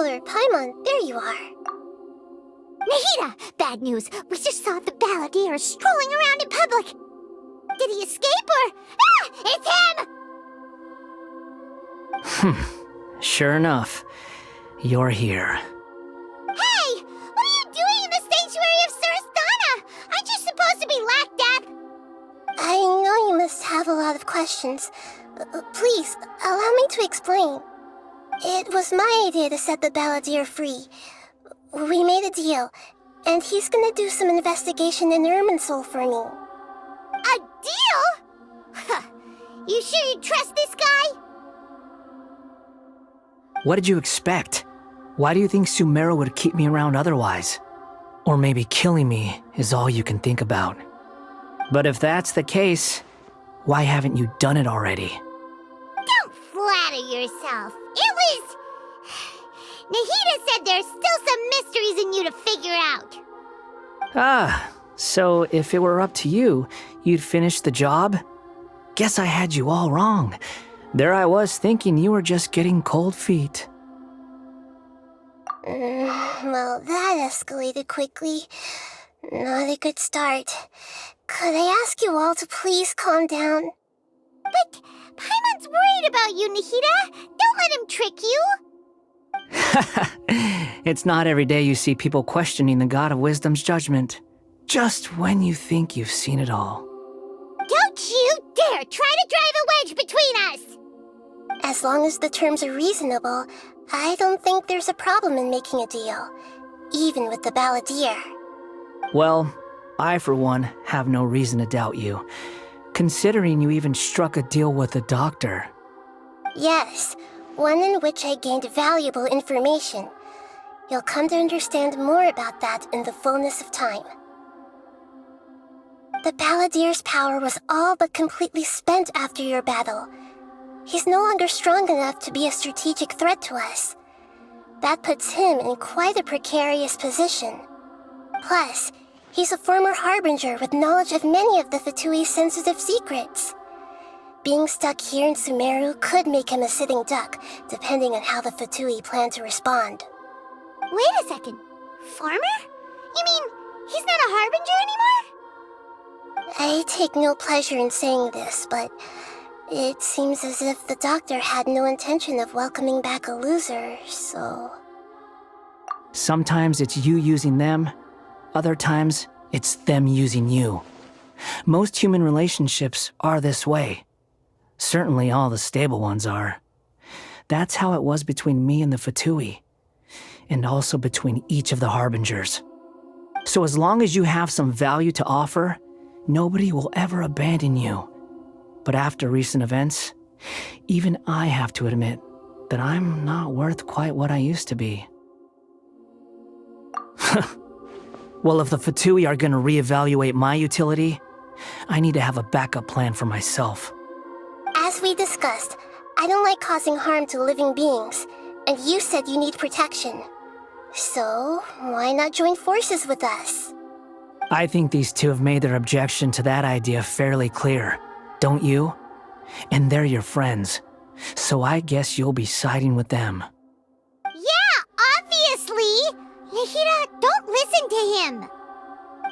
Traveler Paimon, there you are. Nahida! Bad news! We just saw the balladeer strolling around in public! Did he escape or... Ah! It's him! Sure enough, you're here. Hey! What are you doing in the sanctuary of Surastana? Aren't you supposed to be lacked up? I know you must have a lot of questions. Please, allow me to explain. It was my idea to set the balladeer free. We made a deal, and he's gonna do some investigation in Irminsul for me. A deal? Huh. You sure you trust this guy? What did you expect? Why do you think Sumeru would keep me around otherwise? Or maybe killing me is all you can think about. But if that's the case, why haven't you done it already? Don't flatter yourself. It was... Nahida said there's still some mysteries in you to figure out. Ah, so if it were up to you, you'd finish the job? Guess I had you all wrong. There I was thinking you were just getting cold feet. Well, that escalated quickly. Not a good start. Could I ask you all to please calm down? But Paimon's worried about you, Nahida. Don't let him trick you. It's not every day you see people questioning the God of Wisdom's judgment. Just when you think you've seen it all. Don't you dare try to drive a wedge between us! As long as the terms are reasonable, I don't think there's a problem in making a deal. Even with the balladeer. Well, I for one have no reason to doubt you, considering you even struck a deal with the doctor. Yes, one in which I gained valuable information. You'll come to understand more about that in the fullness of time. The balladeer's power was all but completely spent after your battle. He's no longer strong enough to be a strategic threat to us. That puts him in quite a precarious position. Plus, he's a former harbinger with knowledge of many of the Fatui's sensitive secrets. Being stuck here in Sumeru could make him a sitting duck, depending on how the Fatui plan to respond. Wait a second. Farmer? You mean he's not a harbinger anymore? I take no pleasure in saying this, but it seems as if the doctor had no intention of welcoming back a loser, so... Sometimes it's you using them, other times it's them using you. Most human relationships are this way. Certainly all the stable ones are. That's how it was between me and the Fatui, and also between each of the harbingers. So as long as you have some value to offer, nobody will ever abandon you. But after recent events, even I have to admit that I'm not worth quite what I used to be. Well, if the Fatui are gonna reevaluate my utility, I need to have a backup plan for myself. As we discussed, I don't like causing harm to living beings, and you said you need protection. So, why not join forces with us? I think these two have made their objection to that idea fairly clear, don't you? And they're your friends, so I guess you'll be siding with them. Yeah, obviously! Nahida, don't listen to him!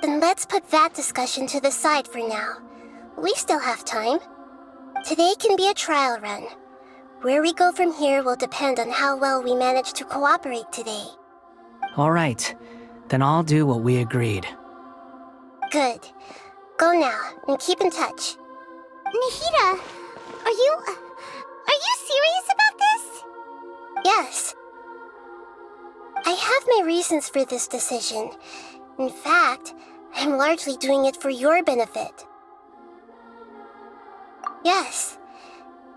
Then let's put that discussion to the side for now. We still have time. Today can be a trial run. Where we go from here will depend on how well we manage to cooperate today. All right, then I'll do what we agreed. Good. Go now, and keep in touch. Nahida, are you serious about this? Yes. I have my reasons for this decision. In fact, I'm largely doing it for your benefit. Yes.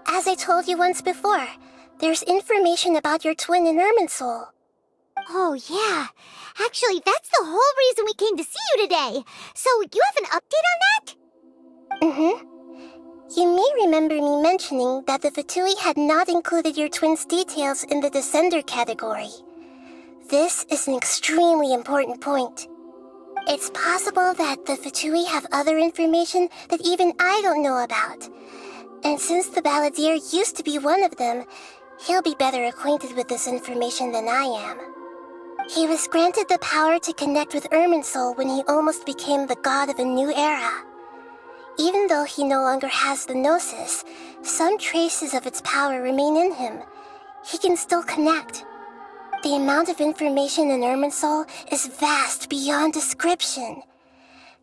As I told you once before, there's information about your twin in Irminsul. Oh, yeah. Actually, that's the whole reason we came to see you today. So, you have an update on that? Mm-hmm. You may remember me mentioning that the Fatui had not included your twin's details in the Descender category. This is an extremely important point. It's possible that the Fatui have other information that even I don't know about. And since the balladeer used to be one of them, He'll be better acquainted with this information than I am. He was granted the power to connect with Irminsul when he almost became the god of a new era. Even though he no longer has the Gnosis, some traces of its power remain in him. He can still connect. The amount of information in Irminsul is vast beyond description.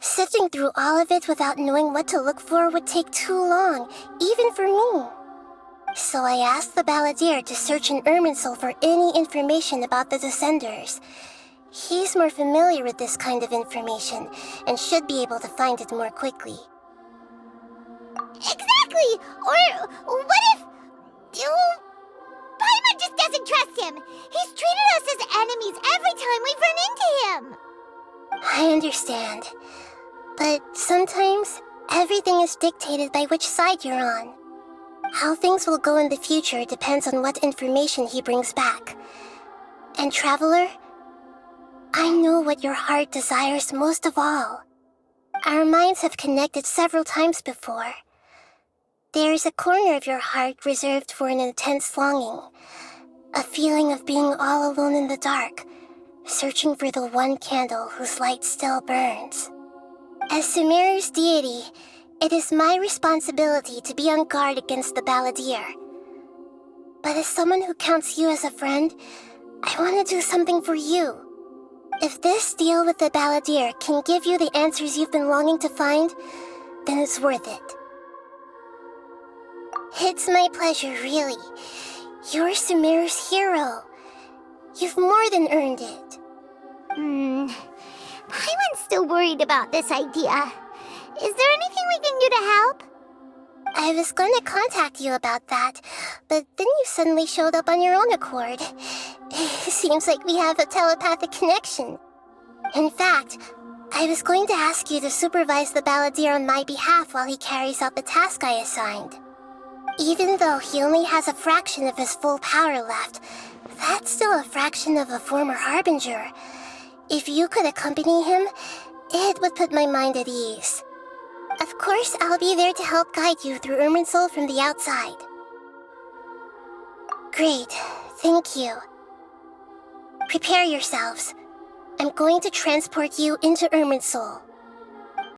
Sifting through all of it without knowing what to look for would take too long, even for me. So I asked the Balladeer to search in Irminsul for any information about the Descenders. He's more familiar with this kind of information, and should be able to find it more quickly. Exactly! Or what if... Paimon just doesn't trust him! He's treated us as enemies every time we've run into him! I understand. But sometimes, everything is dictated by which side you're on. How things will go in the future depends on what information he brings back. And Traveler, I know what your heart desires most of all. Our minds have connected several times before. There is a corner of your heart reserved for an intense longing, a feeling of being all alone in the dark, searching for the one candle whose light still burns. As Sumeru's deity, it is my responsibility to be on guard against the Balladeer. But as someone who counts you as a friend, I want to do something for you. If this deal with the Balladeer can give you the answers you've been longing to find, then it's worth it. It's my pleasure, really. You're Sumeru's hero. You've more than earned it. Paimon's still worried about this idea. Is there anything we can do to help? I was going to contact you about that, but then you suddenly showed up on your own accord. Seems like we have a telepathic connection. In fact, I was going to ask you to supervise the Balladeer on my behalf while he carries out the task I assigned. Even though he only has a fraction of his full power left, that's still a fraction of a former Harbinger. If you could accompany him, it would put my mind at ease. Of course, I'll be there to help guide you through Irminsul from the outside. Great, thank you. Prepare yourselves. I'm going to transport you into Irminsul.